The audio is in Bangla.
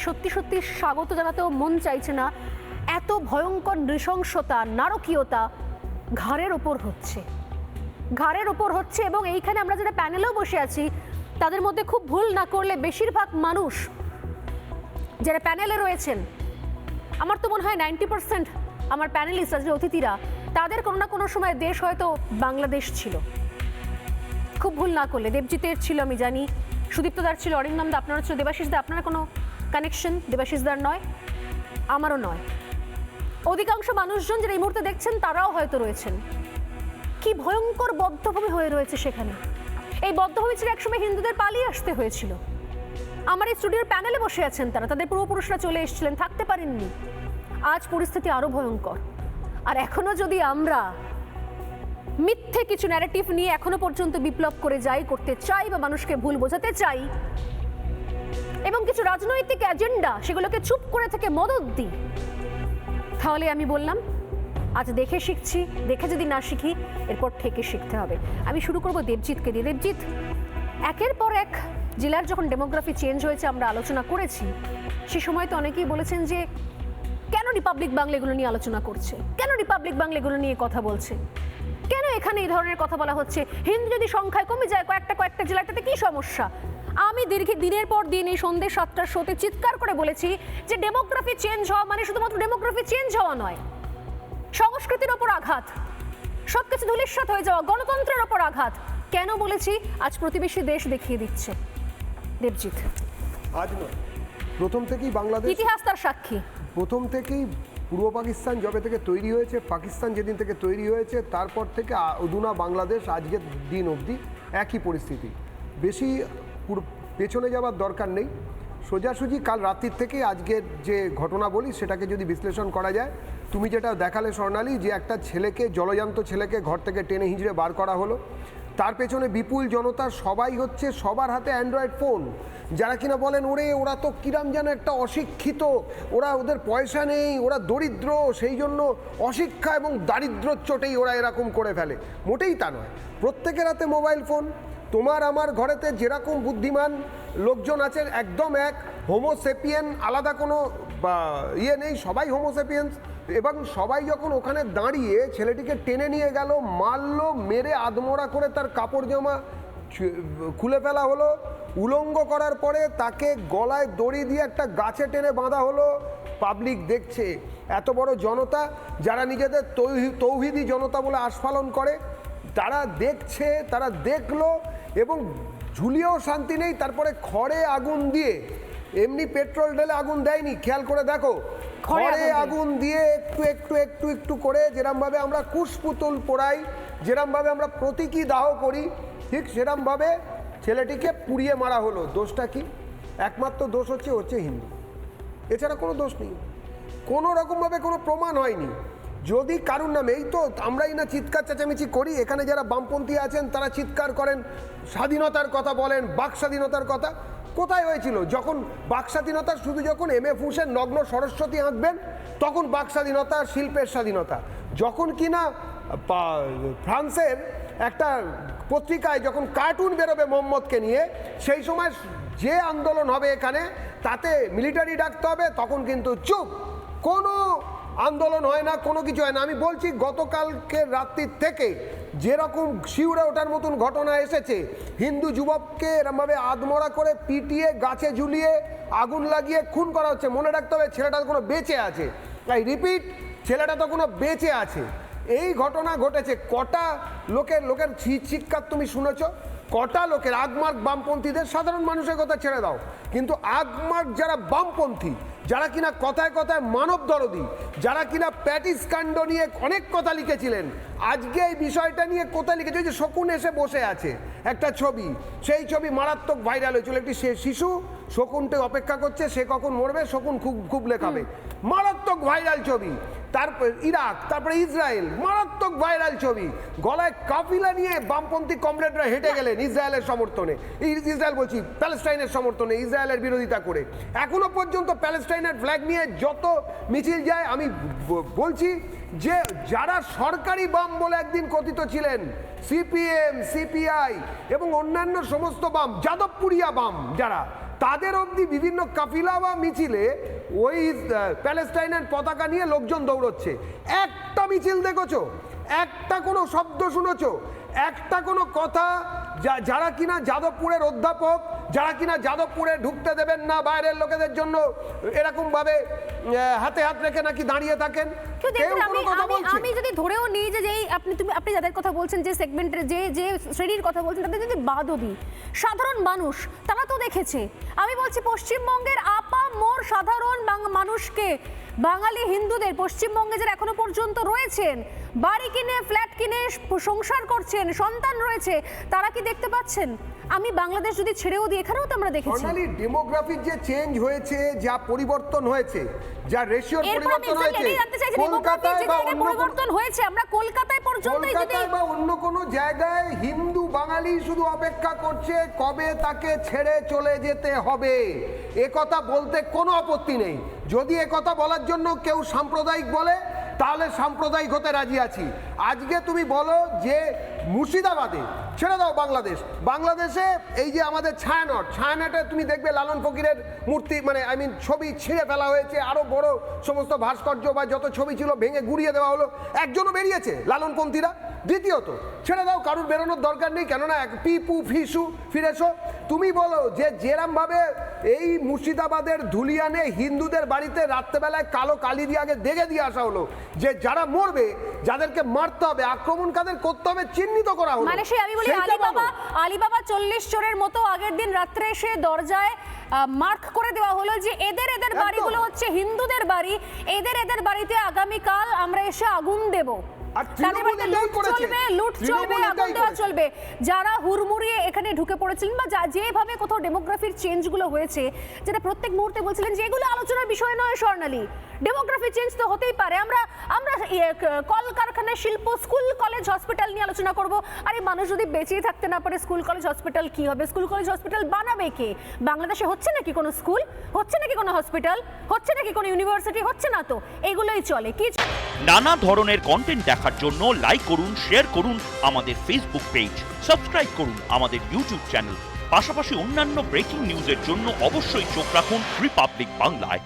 সত্যি সত্যি স্বাগত জানাতেও মন চাইছে না। এত ভয়ঙ্কর নৃশংসতা, নারকীয়তা ঘাড়ের ওপর হচ্ছে, ঘাড়ের ওপর হচ্ছে। এবং এইখানে আমরা যারা প্যানেলেও বসে আছি তাদের মধ্যে খুব ভুল না করলে বেশিরভাগ মানুষ যারা প্যানেলে রয়েছেন, আমার তো মনে হয় 90% আমার প্যানেলিস্ট যে অতিথিরা, তাদের কোনো না কোনো সময় দেশ হয়তো বাংলাদেশ ছিল, খুব ভুল না করলে। দেবজিতের ছিল আমি জানি, সুদীপ্তদার ছিল, অরিন্দমদা আপনারা ছিল, দেবাশিসদা আপনারা কোনো কানেকশন দেবাশিসদার নয়, আমারও নয়। অধিকাংশ মানুষজন যারা এই মুহূর্তে দেখছেন তারাও হয়তো রয়েছেন। কি ভয়ঙ্কর বদ্ধভূমি হয়ে রয়েছে সেখানে। এই বদ্ধভূমি ছিল একসময় হিন্দুদের পালিয়ে আসতে হয়েছিল। আমার এই স্টুডিওর প্যানেলে বসে আছেন তারা, তাদের পূর্বপুরুষরা চলে এসেছিলেন, থাকতে পারেননি। আজ পরিস্থিতি আরো ভয়ঙ্কর। আর এখনো যদি আমরা মিথ্যে কিছু ন্যারেটিভ নিয়ে এখনো পর্যন্ত বিপ্লব করতে চাই বা মানুষকে ভুল বোঝাতে চাই, এবং কিছু রাজনৈতিক এজেন্ডা সেগুলোকে চুপ করে থেকে মদত দিই, তাহলে আমি বললাম আজ দেখে শিখছি, দেখে যদি না শিখি এরপর থেকে শিখতে হবে। আমি শুরু করব দেবজিৎকে দিয়ে। দেবজিৎ, একের পর এক জেলার যখন ডেমোগ্রাফি চেঞ্জ হয়েছে আমরা আলোচনা করেছি, সে সময় তো অনেকেই বলেছেন যে কেন রিপাবলিক বাংলা এগুলো নিয়ে আলোচনা করছে, কেন রিপাবলিক বাংলা এগুলো নিয়ে কথা বলছে, কেন এখানে এই ধরনের কথা বলা হচ্ছে, হিন্দু যদি সংখ্যায় কমে যায় কয়েকটা জেলাটাতে কি সমস্যা। আমি দিনের পর দিন এই সন্ধ্যে 7টার শোতে চিৎকার করে বলেছি যে ডেমোগ্রাফি চেঞ্জ হওয়া মানে শুধুমাত্র ডেমোগ্রাফি চেঞ্জ হওয়া নয়, সংস্কৃতির ওপর আঘাত, সবকিছু ধূলিসাৎ হয়ে যাওয়া, গণতন্ত্রের ওপর আঘাত। কেন বলেছি? আজ প্রতিবেশী দেশ দেখিয়ে দিচ্ছে। দেবজিৎ, আজ নয়, প্রথম থেকেই বাংলাদেশ ইতিহাস তার সাক্ষী। প্রথম থেকেই পূর্ব পাকিস্তান যবে থেকে তৈরি হয়েছে, পাকিস্তান যেদিন থেকে তৈরি হয়েছে তারপর থেকে অধুনা বাংলাদেশ আজকের দিন অবধি একই পরিস্থিতি। বেশি পেছনে যাওয়ার দরকার নেই, সোজাসুজি কাল রাত্রির থেকে আজকের যে ঘটনা বলি সেটাকে যদি বিশ্লেষণ করা যায়, তুমি যেটা দেখালে স্বর্ণালী, যে একটা ছেলেকে, জলজান্ত ছেলেকে ঘর থেকে টেনে হিঁচড়ে বার করা হলো, তার পেছনে বিপুল জনতা, সবাই হচ্ছে, সবার হাতে অ্যান্ড্রয়েড ফোন, যারা কিনা বলেন ওরা তো কিরাম যেন একটা অশিক্ষিত, ওদের পয়সা নেই, ওরা দরিদ্র, সেই জন্য অশিক্ষা এবং দারিদ্র্যর চোটেই ওরা এরকম করে ফেলে। মোটেই তা নয়, প্রত্যেকের হাতে মোবাইল ফোন। তোমার আমার ঘরেতে যেরকম বুদ্ধিমান লোকজন আছে একদম এক, হোমোসেপিয়েন, আলাদা কোনো ইয়ে নেই, সবাই হোমোসেপিয়েন্স। এবং সবাই যখন ওখানে দাঁড়িয়ে ছেলেটিকে টেনে নিয়ে গেল, মারলো, মেরে আধমরা করে তার কাপড় জামা খুলে ফেলা হলো, উলঙ্গ করার পরে তাকে গলায় দড়ি দিয়ে একটা গাছে টেনে বাঁধা হলো। পাবলিক দেখছে, এত বড় জনতা যারা নিজেদের তৌহিদি জনতা বলে আস্ফালন করে, তারা দেখছে, তারা দেখলো এবং ঝুলিয়েও শান্তি নেই। তারপরে খড়ে আগুন দিয়ে, এমনি পেট্রোল ঢেলে আগুন দেয়নি, খেয়াল করে দেখো, খড়ে আগুন দিয়ে একটু একটু একটু একটু করে, যেরমভাবে আমরা কুশপুতুল পোড়াই, যেরমভাবে আমরা প্রতীকী দাহ করি, ঠিক সেরমভাবে ছেলেটিকে পুড়িয়ে মারা হলো। দোষটা কি? একমাত্র দোষ হচ্ছে হিন্দু, এছাড়া কোনো দোষ নেই। কোনো রকমভাবে কোনো প্রমাণ হয়নি। যদি কারুর নামে, এই তো আমরাই না চিৎকার চেঁচামেচি করি, এখানে যারা বামপন্থী আছেন তারা চিৎকার করেন, স্বাধীনতার কথা বলেন, বাক স্বাধীনতার কথা। কোথায় হয়েছিল? যখন বাক স্বাধীনতা শুধু যখন MF হুসেন নগ্ন সরস্বতী আঁকবেন তখন বাক স্বাধীনতা, শিল্পের স্বাধীনতা। যখন কিনা ফ্রান্সের একটা পত্রিকায় যখন কার্টুন বেরোবে মোহাম্মদকে নিয়ে, সেই সময় যে আন্দোলন হবে এখানে তাতে মিলিটারি ডাকতে হবে, তখন কিন্তু চুপ, কোনো আন্দোলন হয় না, কোনো কিছু হয় না। আমি বলছি গতকালকে রাত্রির থেকে যেরকম শিউরে ওঠার মতন ঘটনা এসেছে, হিন্দু যুবককে এরমভাবে আধমরা করে পিটিয়ে গাছে ঝুলিয়ে আগুন লাগিয়ে খুন করা হচ্ছে। মনে রাখতে হবে ছেলেটা কোনো বেঁচে আছে, তাই রিপিট, ছেলেটা তো কোনো বেঁচে আছে। এই ঘটনা ঘটেছে, কটা লোকের চিৎকার তুমি শুনেছ? কটা লোকের আগমার্ক বামপন্থীদের, সাধারণ মানুষের কথা ছেড়ে দাও, কিন্তু আগমার্ক যারা বামপন্থী, যারা কিনা কথায় কথায় মানব দরদি, যারা কিনা প্যাটিস কাণ্ড নিয়ে অনেক কথা লিখেছিলেন, আজকে এই বিষয়টা নিয়ে কোথায় লিখেছে? যে শকুন এসে বসে আছে একটা ছবি, সেই ছবি মারাত্মক ভাইরাল হয়েছিল। একটি শিশু শকুনকে অপেক্ষা করছে, সে কখন মরবে, শকুন খুব লেখাবে, মারাত্মক ভাইরাল ছবি। তারপর ইরাক, তারপরে ইসরায়েল, মারাত্মক ভাইরাল ছবি। গলায় কাফিলা নিয়ে বামপন্থী কমরেডরা হেঁটে গেলেন ইসরায়েলের সমর্থনে, ইসরায়েল বলছি প্যালেস্টাইনের সমর্থনে, ইসরায়েলের বিরোধিতা করে। এখনো পর্যন্ত প্যালেস্টাইনের ফ্ল্যাগ নিয়ে যত মিছিল যায়, আমি বলছি যে যারা সরকারি বাম বলে একদিন কথিত ছিলেন, সিপিএম, সিপিআই এবং অন্যান্য সমস্ত বাম, যাদবপুরিয়া বাম যারা, তাদের অবধি বিভিন্ন কাফিলা বা মিছিলে ওই প্যালেস্টাইনের পতাকা নিয়ে লোকজন দৌড়চ্ছে। একটা মিছিল দেখেছো? একটা কোনো শব্দ শুনেছো? একটা কোনো কথা যারা কিনা যাদবপুরের অধ্যাপক, যারা কিনা যাদবপুরে ঢুকতে দেবেন না বাইরের লোকেদের জন্য এরকম ভাবে হাতে হাত রেখে নাকি দাঁড়িয়ে থাকেন, কেউ কোনো কথা বলছে? আমি যদি ধরেও নিই যে যেই আপনি যাদের কথা বলছেন, যে সেগমেন্টের যে শ্রেণীর কথা বলছেন, তাদের যদি বাদও দিই, সাধারণ মানুষ তারা তো দেখেছে। আমি বলছি পশ্চিমবঙ্গের আপামর সাধারণ মানুষকে, বাঙালি হিন্দুদের পশ্চিমবঙ্গে যারা এখনো পর্যন্ত রয়েছেন, বাড়ি কিনে ফ্ল্যাট কিনে সংসার করছেন, সন্তান রয়েছে, তারা কি দেখতে পাচ্ছেন? আমি বাংলাদেশ যদি ছেড়েও দিই, এখানেও তো আমরা দেখেছি ডেমোগ্রাফির যে চেঞ্জ হয়েছে, যা পরিবর্তন হয়েছে, যা রেশিওর পরিবর্তন হয়েছে, কলকাতায় বা পরিবর্তন হয়েছে, আমরা কলকাতায় পর্যন্ত কলকাতায় বা অন্য কোনো জায়গায় হিন্দু বাঙালি শুধু অপেক্ষা করছে কবে তাকে ছেড়ে চলে যেতে হবে। এ কথা বলতে কোনো আপত্তি নেই। যদি এ কথা বলার জন্য কেউ সাম্প্রদায়িক বলে, তাহলে সাম্প্রদায়িক হতে রাজি আছি। আজকে তুমি বলো যে মুর্শিদাবাদে, ছেড়ে দাও বাংলাদেশে এই যে আমাদের ছায়ানটে তুমি দেখবে লালন ফকিরের মূর্তি, মানে ছবি ছিঁড়ে ফেলা হয়েছে, আরো বড় সমস্ত ভাস্কর্য বা যত ছবি ছিল ভেঙে গুড়িয়ে দেওয়া হলো। একজনও বেরিয়েছে লালনপন্থীরা? দ্বিতীয়ত, ছেড়ে দাও, কারুর বেরোনোর দরকার নেই, কেননা পিপু ফিসু ফিরেছো। তুমি বলো যে যেরম ভাবে এই মুর্শিদাবাদের ধুলিয়ানে হিন্দুদের বাড়িতে রাত্রেবেলায় কালো কালি দিয়ে আগে দেখে দিয়ে আসা হলো যে যারা মরবে, যাদেরকে মারতে হবে, আক্রমণ কাদের করতে হবে চিহ্নিত করা হলো। মানে আমি বলি আলিবাবা 40 চোরের মতো আগের দিন রাত্রে এসে দরজায় মার্ক করে দেওয়া হলো যে এদের বাড়িগুলো হচ্ছে হিন্দুদের বাড়ি, এদের বাড়িতে আগামীকাল আমরা এসে আগুন দেব। চলবে যারা হুড়মুড়িয়ে এখানে ঢুকে পড়েছিলেন বা যেভাবে কোথাও ডেমোগ্রাফির চেঞ্জগুলো হয়েছে, যেটা প্রত্যেক মুহূর্তে বলছিলেন যে এগুলো আলোচনার বিষয় নয় স্বর্ণালী, ডেমোগ্রাফি চেঞ্জ তো হতেই পারে। আমরা কলকারখানা, শিল্প, স্কুল, কলেজ, হসপিটাল নিয়ে আলোচনা করব। আরে মানুষ যদি বেঁচেই থাকতে না পারে, স্কুল কলেজ হসপিটাল কি হবে? স্কুল কলেজ হসপিটাল বানাবে কে? বাংলাদেশে হচ্ছে নাকি কোনো স্কুল? হচ্ছে নাকি কোনো হসপিটাল? হচ্ছে নাকি কোনো ইউনিভার্সিটি? হচ্ছে না তো। এগুলোই চলে কি? নানা ধরনের কন্টেন্ট দেখার জন্য লাইক করুন, শেয়ার করুন আমাদের ফেসবুক পেজ, সাবস্ক্রাইব করুন আমাদের ইউটিউব চ্যানেল। পাশাপাশি অন্যান্য ব্রেকিং নিউজের জন্য অবশ্যই চোখ রাখুন রিপাবলিক বাংলায়।